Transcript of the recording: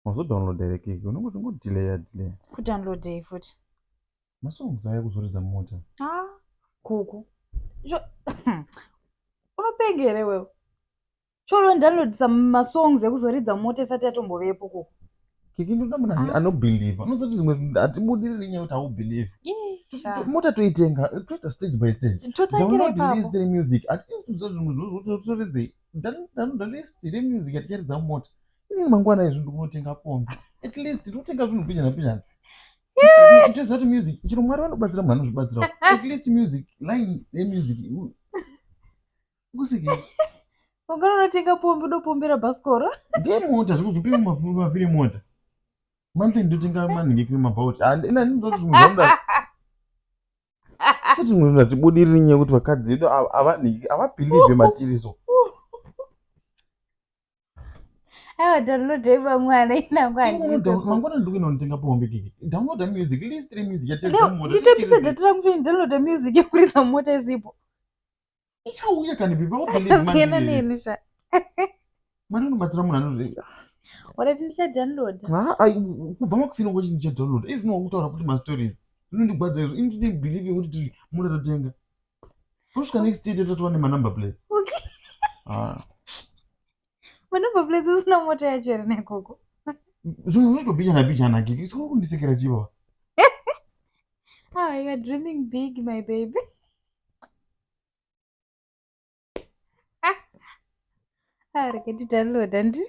Wazodownloada here kiki. Unongoti ngodelay. Kudownload futhi. Masongs aya kuzoridza mota. Gugu. Unopengere wewe. Cholo ndownloadisa masongs ekuzoridza mota isati yatombovepo kuku. Kiki ndoda munhu anobelieve. Unozoti zvimwe hatibudiriri nyaya kuti haubelieve. Mota toitenga, toita stage by stage. Download list remusic. Atoridze list remusic yaticharidza mota. Ini mangwana izvi ndikunotenga pombi. At least totenga zvinhu pijana pijana. Toziva kuti music chero Mwari vanobatsira munhu anozvibatsirawo. At least music line yemusic kusiki ungana unotenga pombi unopombera bhasikoro ndemota zvikuzopi mavhiri mota monthly ndotenga manhingi kuri mabhaut handina ndinoti zvimwe zvauda kuti zvimwe zvinhu hatibudiriri nyaya yekuti vakadzi vedu havabhilivhe matiriso. aiwa downloadai vamwana inangu mangwana ndikuenda kunotenga pombi kiki. Downloada music list remusic yaticharidza mota. nditopisa data rangu kuti ndownloada music yekuridza mota isipo ichauya kani pipa wabhilivhe neni sha Mwari unobatsira munhu anozvi warati ndichadownloada kubva makusina kwechinhu ndichadownloada izvi zvinokutaura kuti mastories zvinondigwadza izvo ini ndinebhilive yekuti mota totenga tosvika next year totova nemanumber plates. manumber plates usina mota yacho here nekoko zvinhu zvinotopijana pijana kiki sikuva kundisekera chiva. You are dreaming big my baby. Reketi download andi